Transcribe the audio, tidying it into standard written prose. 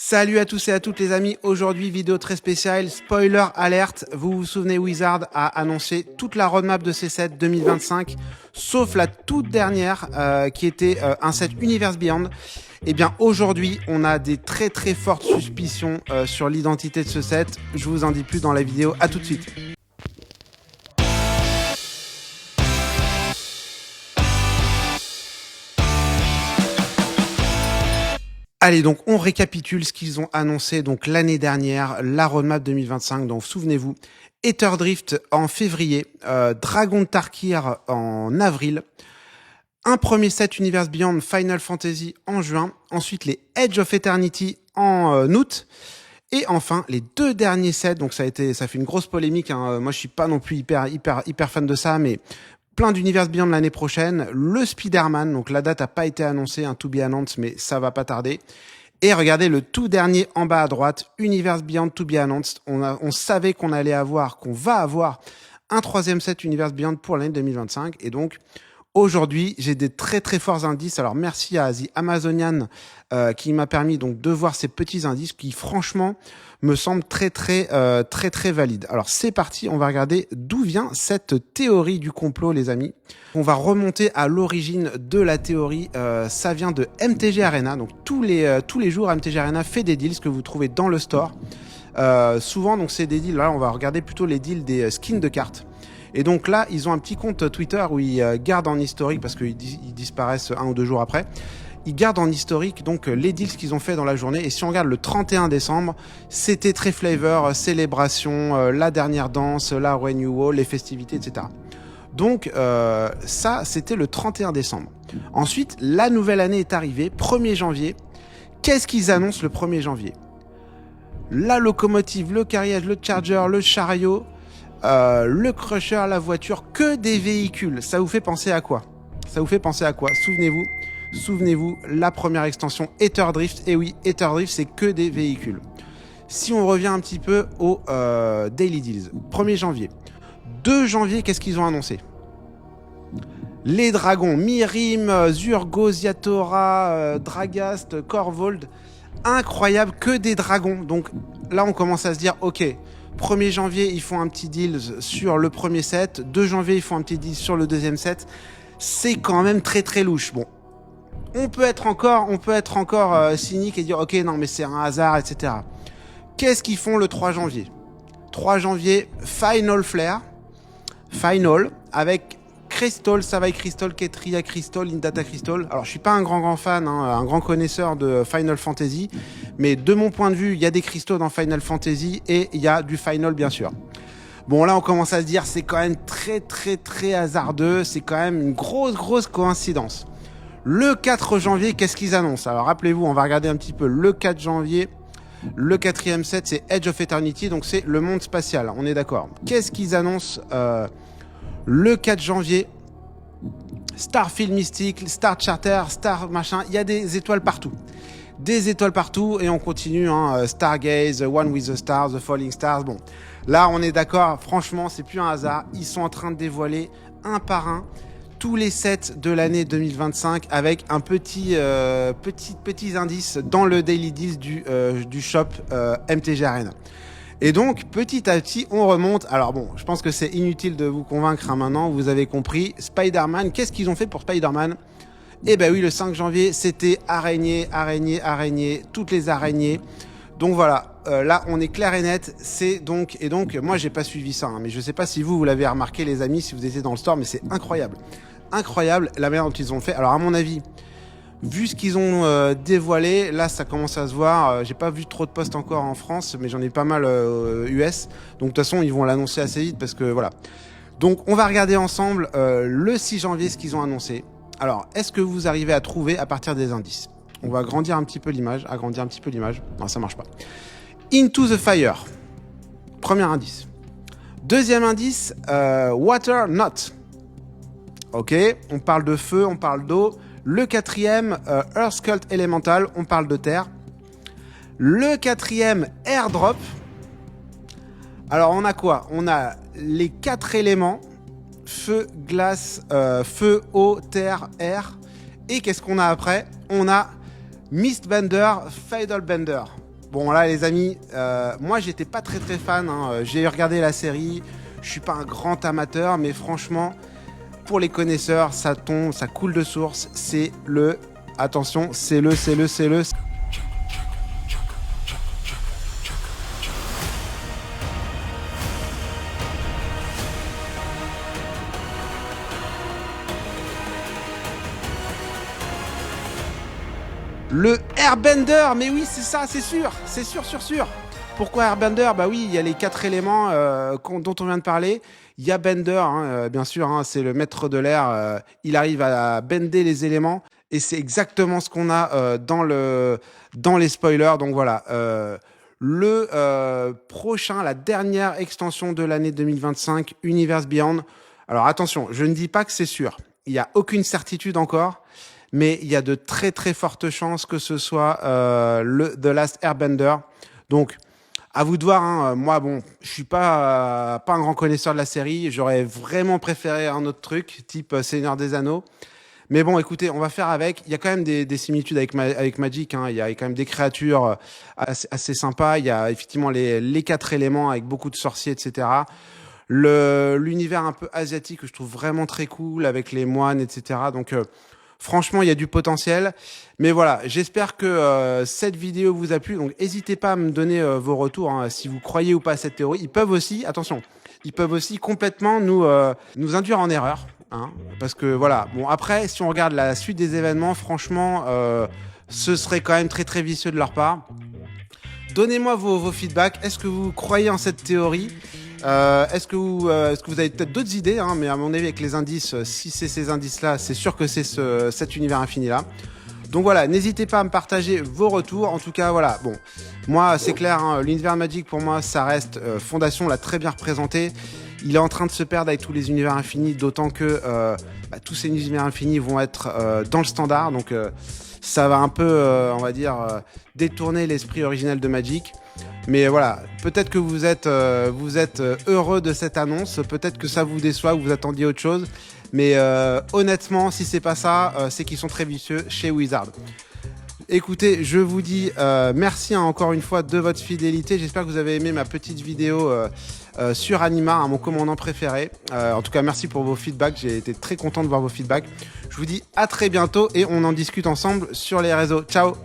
Salut à tous et à toutes les amis, aujourd'hui vidéo très spéciale, spoiler alerte, vous vous souvenez Wizard a annoncé toute la roadmap de ces sets 2025, sauf la toute dernière qui était un set Universe Beyond. Et bien aujourd'hui on a des très fortes suspicions sur l'identité de ce set, je vous en dis plus dans la vidéo, à tout de suite. Allez, donc on récapitule ce qu'ils ont annoncé donc l'année dernière, la roadmap 2025. Donc souvenez-vous, Aether Drift en février, Dragon de Tarkir en avril, un premier set Universe Beyond Final Fantasy en juin, ensuite les Edge of Eternity en août, et enfin les deux derniers sets. Donc ça fait une grosse polémique. Hein. Moi je suis pas non plus hyper fan de ça, mais plein d'Universe Beyond l'année prochaine, le Spider-Man, donc la date n'a pas été annoncée, un to be announced, mais ça va pas tarder. Et regardez le tout dernier en bas à droite, Universe Beyond to be announced. On savait qu'on va avoir un troisième set Universe Beyond pour l'année 2025. Et donc, aujourd'hui, j'ai des très forts indices. Alors, merci à The Amazonian qui m'a permis donc de voir ces petits indices qui, franchement, me semblent très valides. Alors, c'est parti. On va regarder d'où vient cette théorie du complot, les amis. On va remonter à l'origine de la théorie. Ça vient de MTG Arena. Donc, tous les jours, MTG Arena fait des deals que vous trouvez dans le store. Souvent, donc, c'est des deals. Là, on va regarder plutôt les deals des skins de cartes. Et donc là, ils ont un petit compte Twitter où ils gardent en historique, parce qu'ils disparaissent 1 ou 2 jours après, ils gardent en historique donc les deals qu'ils ont fait dans la journée. Et si on regarde le 31 décembre, c'était très flavor, célébration, la dernière danse, la renewal, les festivités, etc. Donc ça, c'était le 31 décembre. Ensuite, la nouvelle année est arrivée, 1er janvier. Qu'est-ce qu'ils annoncent le 1er janvier? La locomotive, le carriage, le charger, le chariot, le crusher, la voiture, que des véhicules. Ça vous fait penser à quoi? Souvenez-vous, la première extension Aether Drift. Et oui, Aether Drift, c'est que des véhicules. Si on revient un petit peu au Daily Deals, 1er janvier. 2 janvier, qu'est-ce qu'ils ont annoncé? Les dragons, Mirim, Zurgo, Ziatora, Dragast, Korvold. Incroyable, que des dragons. Donc là, on commence à se dire, ok, 1er janvier, ils font un petit deal sur le premier set. 2 janvier, ils font un petit deal sur le deuxième set. C'est quand même très louche. Bon, on peut être encore cynique et dire, ok, non, mais c'est un hasard, etc. Qu'est-ce qu'ils font le 3 janvier? 3 janvier, Final Flare. Final, avec Crystal, Savai Crystal, Ketria Crystal, Indata Crystal. Alors, je suis pas un grand fan, hein, un grand connaisseur de Final Fantasy, mais de mon point de vue, il y a des cristaux dans Final Fantasy et il y a du Final, bien sûr. Bon, là, on commence à se dire, c'est quand même très hasardeux, c'est quand même une grosse coïncidence. Le 4 janvier, qu'est-ce qu'ils annoncent? Alors, rappelez-vous, on va regarder un petit peu le 4 janvier. Le 4e set, c'est Edge of Eternity, donc c'est le monde spatial, on est d'accord. Qu'est-ce qu'ils annoncent le 4 janvier? Starfield Mystic, Star Charter, Star machin, il y a des étoiles partout. Et on continue, hein, Stargaze, One with the Stars, The Falling Stars. Bon, là on est d'accord, franchement c'est plus un hasard, ils sont en train de dévoiler un par un tous les sets de l'année 2025 avec un petits indices dans le Daily Deals du shop MTG Arena. Et donc, petit à petit, on remonte. Alors bon, je pense que c'est inutile de vous convaincre hein, maintenant, vous avez compris. Spider-Man, qu'est-ce qu'ils ont fait pour Spider-Man? Eh ben oui, le 5 janvier, c'était araignée, toutes les araignées. Donc voilà, là, on est clair et net. Et donc, moi, j'ai pas suivi ça, hein, mais je sais pas si vous l'avez remarqué, les amis, si vous étiez dans le store, mais c'est incroyable. Incroyable, la manière dont ils ont fait. Alors, à mon avis, vu ce qu'ils ont dévoilé, là ça commence à se voir. J'ai pas vu trop de posts encore en France, mais j'en ai pas mal US. Donc de toute façon, ils vont l'annoncer assez vite parce que voilà. Donc on va regarder ensemble le 6 janvier ce qu'ils ont annoncé. Alors, est-ce que vous arrivez à trouver à partir des indices? On va agrandir un petit peu l'image. Non, ça marche pas. Into the Fire. Premier indice. Deuxième indice, Water Not. Ok, on parle de feu, on parle d'eau. Le 4e, Earth Cult Elemental, on parle de terre. Le 4e, Airdrop. Alors, on a quoi? On a les 4 éléments. Feu, glace, feu, eau, terre, air. Et qu'est-ce qu'on a après? On a Mistbender, Fatal Bender. Bon là les amis, moi j'étais pas très fan, hein. J'ai regardé la série, je suis pas un grand amateur, mais franchement, pour les connaisseurs, ça tombe, ça coule de source, c'est le... Attention, c'est le... Le Airbender, mais oui, c'est ça, c'est sûr. Pourquoi Airbender? Bah oui, il y a les 4 éléments dont on vient de parler. Il y a Bender, hein, bien sûr, hein, c'est le maître de l'air. Il arrive à bender les éléments. Et c'est exactement ce qu'on a dans les spoilers. Donc voilà, prochain, la dernière extension de l'année 2025, Universe Beyond. Alors attention, je ne dis pas que c'est sûr. Il n'y a aucune certitude encore. Mais il y a de très fortes chances que ce soit le The Last Airbender. Donc, à vous de voir. Hein. Moi, bon, je suis pas un grand connaisseur de la série. J'aurais vraiment préféré un autre truc, type Seigneur des Anneaux. Mais bon, écoutez, on va faire avec. Il y a quand même des similitudes avec Magic. Hein. Il y a quand même des créatures assez sympas. Il y a effectivement les 4 éléments avec beaucoup de sorciers, etc. L'univers un peu asiatique que je trouve vraiment très cool avec les moines, etc. Donc... franchement, il y a du potentiel. Mais voilà, j'espère que cette vidéo vous a plu. Donc, n'hésitez pas à me donner vos retours, hein, si vous croyez ou pas à cette théorie. Ils peuvent aussi, attention, ils peuvent aussi complètement nous induire en erreur. Hein, parce que voilà, bon, après, si on regarde la suite des événements, franchement, ce serait quand même très vicieux de leur part. Donnez-moi vos feedbacks. Est-ce que vous croyez en cette théorie? Est-ce que vous avez peut-être d'autres idées, hein, mais à mon avis avec les indices, si c'est ces indices-là, c'est sûr que c'est cet univers infini-là. Donc voilà, n'hésitez pas à me partager vos retours. En tout cas, voilà, bon, moi c'est clair, hein, l'univers Magic pour moi, ça reste Fondation l'a très bien représenté. Il est en train de se perdre avec tous les univers infinis, d'autant que tous ces univers infinis vont être dans le standard. Donc ça va un peu, on va dire, détourner l'esprit originel de Magic. Mais voilà, peut-être que vous êtes heureux de cette annonce, peut-être que ça vous déçoit ou vous attendiez autre chose. Mais honnêtement, si c'est pas ça, c'est qu'ils sont très vicieux chez Wizard. Écoutez, je vous dis merci encore une fois de votre fidélité. J'espère que vous avez aimé ma petite vidéo sur Animar, mon commandant préféré. En tout cas, merci pour vos feedbacks. J'ai été très content de voir vos feedbacks. Je vous dis à très bientôt et on en discute ensemble sur les réseaux. Ciao!